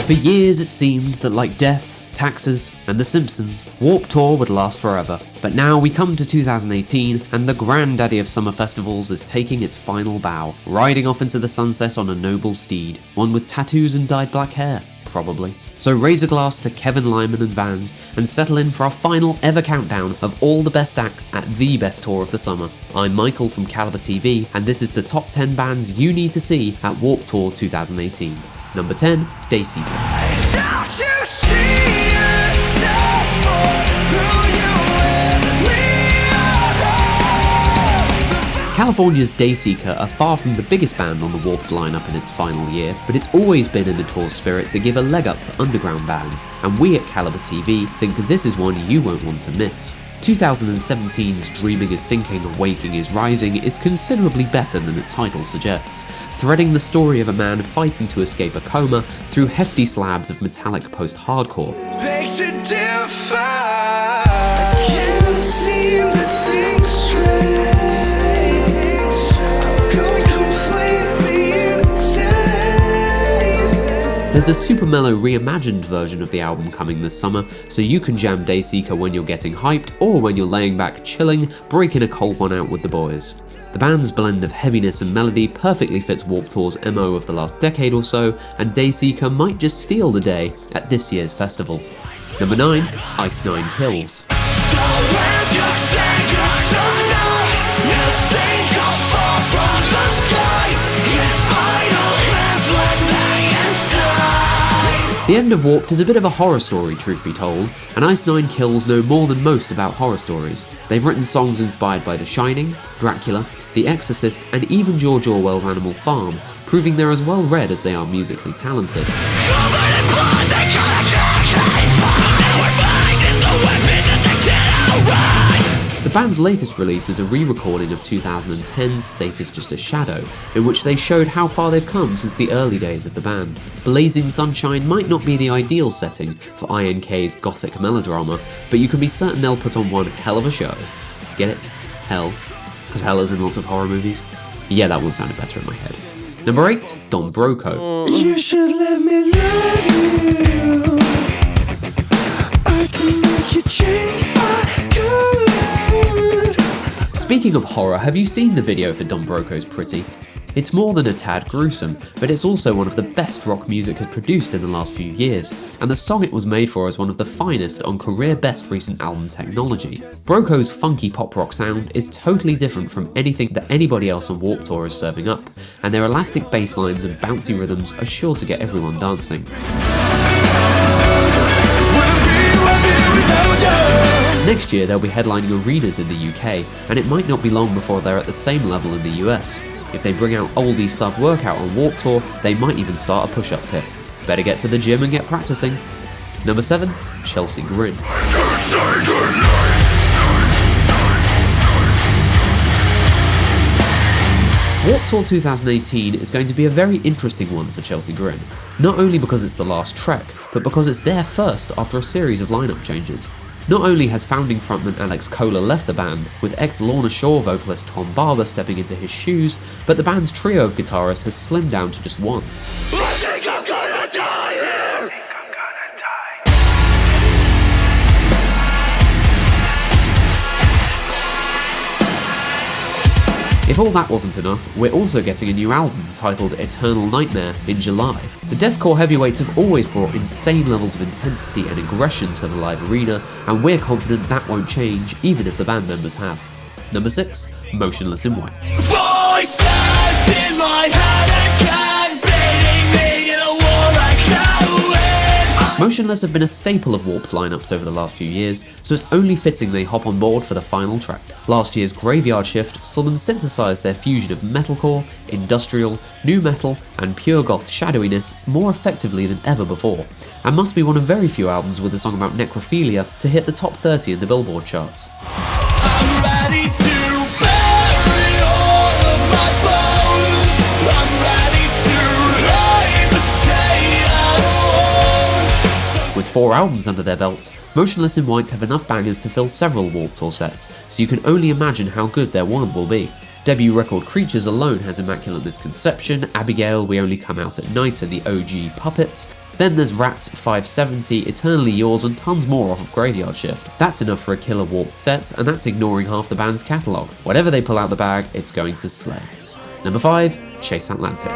For years it seemed that like death, taxes, and The Simpsons, Warped Tour would last forever. But now we come to 2018, and the granddaddy of summer festivals is taking its final bow, riding off into the sunset on a noble steed, one with tattoos and dyed black hair, probably. So raise a glass to Kevin Lyman and Vans, and settle in for our final ever countdown of all the best acts at the best tour of the summer. I'm Michael from CaliberTV, and this is the top 10 bands you need to see at Warped Tour 2018. Number 10, Dayseeker. California's Dayseeker are far from the biggest band on the Warped lineup in its final year, but it's always been in the tour's spirit to give a leg up to underground bands, and we at CaliberTV think this is one you won't want to miss. 2017's Dreaming is Sinking, Waking is Rising is considerably better than its title suggests, threading the story of a man fighting to escape a coma through hefty slabs of metallic post-hardcore. There's a super mellow reimagined version of the album coming this summer, so you can jam Dayseeker when you're getting hyped or when you're laying back chilling, breaking a cold one out with the boys. The band's blend of heaviness and melody perfectly fits Warped Tour's MO of the last decade or so, and Dayseeker might just steal the day at this year's festival. Number 9, Ice Nine Kills. The end of Warped is a bit of a horror story, truth be told, and Ice Nine Kills know more than most about horror stories. They've written songs inspired by The Shining, Dracula, The Exorcist, and even George Orwell's Animal Farm, proving they're as well read as they are musically talented. The band's latest release is a re-recording of 2010's Safe Is Just a Shadow, in which they showed how far they've come since the early days of the band. Blazing Sunshine might not be the ideal setting for INK's gothic melodrama, but you can be certain they'll put on one hell of a show. Get it? Hell. Because hell is in lots of horror movies. Yeah, that one sounded better in my head. Number 8, Don Broco. You should let me love you. I can make you change. I could. Speaking of horror, have you seen the video for Don Broco's Pretty? It's more than a tad gruesome, but it's also one of the best rock music has produced in the last few years, and the song it was made for is one of the finest on career best recent album technology. Broco's funky pop rock sound is totally different from anything that anybody else on Warped Tour is serving up, and their elastic bass lines and bouncy rhythms are sure to get everyone dancing. Next year they'll be headlining arenas in the UK, and it might not be long before they're at the same level in the US. If they bring out oldie thug workout on Warped Tour, they might even start a push-up pit. Better get to the gym and get practicing. Number 7, Chelsea Grin. Warped Tour 2018 is going to be a very interesting one for Chelsea Grin, not only because it's the last trek, but because it's their first after a series of lineup changes. Not only has founding frontman Alex Kohler left the band, with ex-Lorna Shore vocalist Tom Barber stepping into his shoes, but the band's trio of guitarists has slimmed down to just one. I think I'm gonna die here. If all that wasn't enough, we're also getting a new album titled Eternal Nightmare in July. The deathcore heavyweights have always brought insane levels of intensity and aggression to the live arena, and we're confident that won't change even if the band members have. Number 6, Motionless in White. Voices in my head again, beating me in a war I can't win. Motionless have been a staple of Warped lineups over the last few years, so it's only fitting they hop on board for the final track. Last year's Graveyard Shift saw them synthesize their fusion of metalcore, industrial, nu metal, and pure goth shadowiness more effectively than ever before, and must be one of very few albums with a song about necrophilia to hit the top 30 in the Billboard charts. I'm ready to bury all of my bones. I'm ready to lay potatoes. With 4 albums under their belt, Motionless in White have enough bangers to fill several Warped Tour sets, so you can only imagine how good their one will be. Debut record Creatures alone has Immaculate Misconception, Abigail, We Only Come Out at Night, and the OG Puppets, Then there's Rats 570, Eternally Yours, and tons more off of Graveyard Shift. That's enough for a killer Warped set, and that's ignoring half the band's catalogue. Whatever they pull out the bag, it's going to slay. Number 5, Chase Atlantic.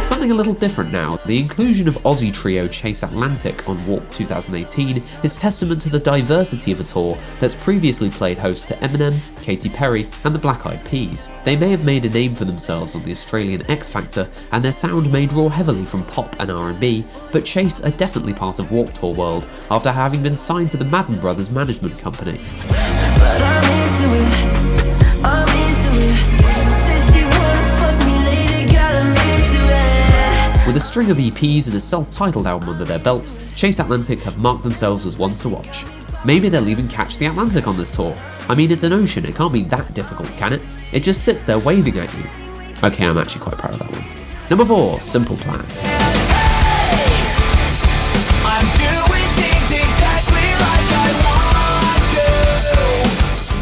Something a little different now, the inclusion of Aussie trio Chase Atlantic on Warped 2018 is testament to the diversity of a tour that's previously played host to Eminem, Katy Perry, and the Black Eyed Peas. They may have made a name for themselves on the Australian X Factor, and their sound may draw heavily from pop and R&B, but Chase are definitely part of Warped Tour world after having been signed to the Madden Brothers management company. But I'm into it. I'm into it. Said she wanna fuck me later, got 'em into it. With a string of EPs and a self-titled album under their belt, Chase Atlantic have marked themselves as ones to watch. Maybe they'll even catch the Atlantic on this tour. I mean, it's an ocean, it can't be that difficult, can it? It just sits there waving at you. Okay, I'm actually quite proud of that one. Number 4, Simple Plan.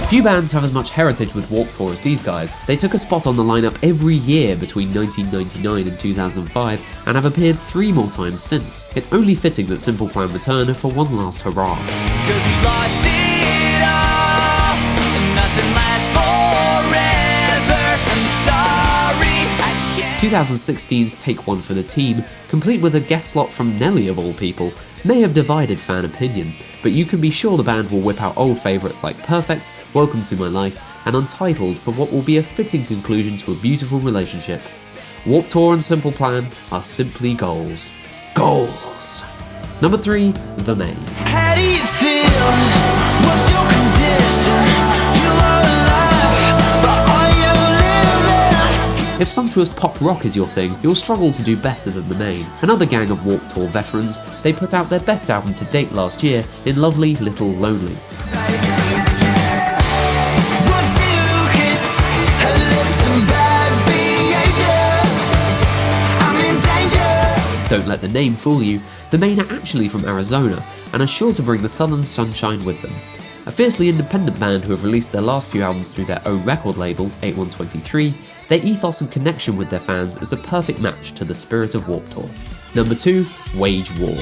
Few bands have as much heritage with Warped Tour as these guys. They took a spot on the lineup every year between 1999 and 2005 and have appeared 3 more times since. It's only fitting that Simple Plan return for one last hurrah. 'Cause we lost it all, and nothing lasts forever. I'm sorry, I can't. 2016's Take One for the Team, complete with a guest slot from Nelly of all people, may have divided fan opinion, but you can be sure the band will whip out old favourites like Perfect, Welcome to My Life, and Untitled for what will be a fitting conclusion to a beautiful relationship. Warped Tour and Simple Plan are simply goals. Goals! Number 3, The Main. How do you feel? What's your condition? You are alive, but are you living? If sumptuous pop rock is your thing, you'll struggle to do better than The Main. Another gang of Warped Tour veterans, they put out their best album to date last year in Lovely Little Lonely. Don't let the name fool you, The Main are actually from Arizona and are sure to bring the southern sunshine with them. A fiercely independent band who have released their last few albums through their own record label, 8123, their ethos and connection with their fans is a perfect match to the spirit of Warped Tour. Number 2, Wage War.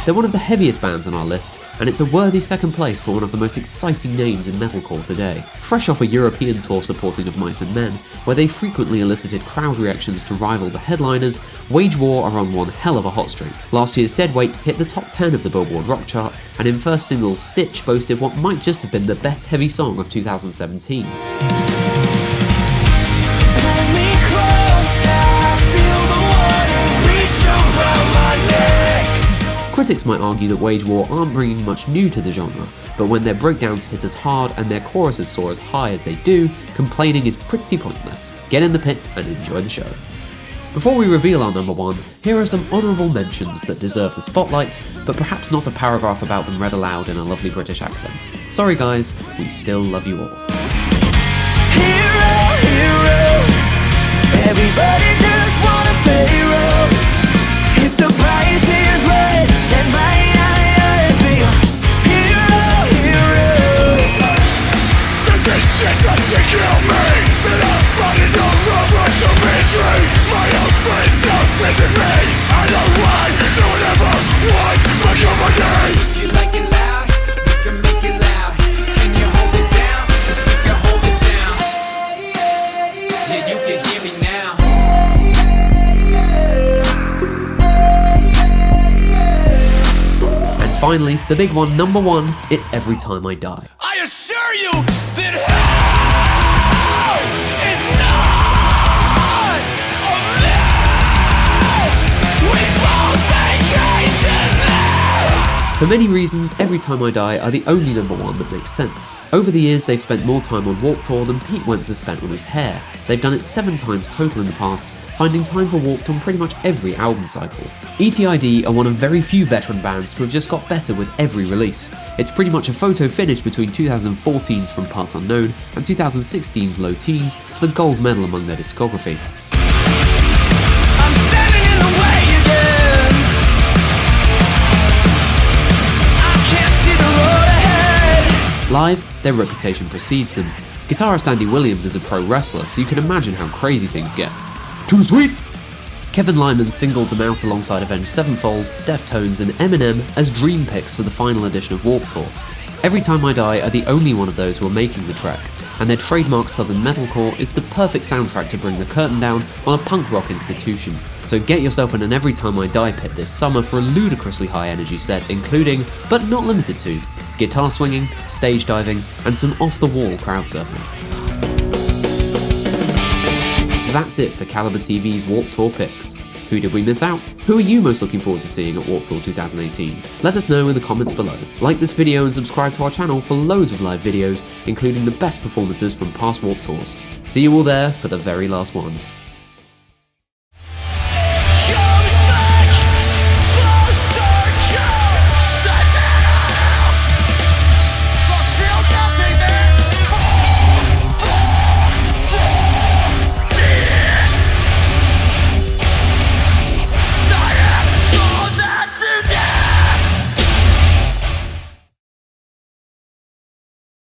They're one of the heaviest bands on our list, and it's a worthy second place for one of the most exciting names in metalcore today. Fresh off a European tour supporting of Mice and Men, where they frequently elicited crowd reactions to rival the headliners, Wage War are on one hell of a hot streak. Last year's Deadweight hit the top 10 of the Billboard Rock chart, and in first singles Stitch boasted what might just have been the best heavy song of 2017. Critics might argue that Wage War aren't bringing much new to the genre, but when their breakdowns hit as hard and their choruses soar as high as they do, complaining is pretty pointless. Get in the pit and enjoy the show. Before we reveal our number 1, here are some honourable mentions that deserve the spotlight, but perhaps not a paragraph about them read aloud in a lovely British accent. Sorry guys, we still love you all. Hero, hero, everybody just wanna play hero. If the price is right, then might I be a hero, hero. This shit doesn't kill me, but I'm running over to misery. My own brains don't visit me. I don't want, no one ever wants my company. You like it loud, we can make it loud. Can you hold it down? 'Cause we can hold it down. Yeah, you can hear me now. And finally, the big one, number 1, it's Every Time I Die. I assure you that hell is not a myth. We both vacation there. For many reasons, Every Time I Die are the only number 1 that makes sense. Over the years, they've spent more time on Warped Tour than Pete Wentz has spent on his hair. They've done it 7 times total in the past, finding time for Warped on pretty much every album cycle. ETID are one of very few veteran bands to have just got better with every release. It's pretty much a photo finish between 2014's From Parts Unknown and 2016's Low Teens for the gold medal among their discography. I'm standing in the way again. Live, their reputation precedes them. Guitarist Andy Williams is a pro wrestler, so you can imagine how crazy things get. Too sweet! Kevin Lyman singled them out alongside Avenged Sevenfold, Deftones and Eminem as dream picks for the final edition of Warped Tour. Every Time I Die are the only one of those who are making the trek, and their trademark southern metalcore is the perfect soundtrack to bring the curtain down on a punk rock institution. So get yourself in an Every Time I Die pit this summer for a ludicrously high energy set including, but not limited to, guitar swinging, stage diving, and some off-the-wall crowd surfing. That's it for CaliberTV's Warped Tour picks. Who did we miss out? Who are you most looking forward to seeing at Warped Tour 2018? Let us know in the comments below. Like this video and subscribe to our channel for loads of live videos, including the best performances from past Warped Tours. See you all there for the very last one.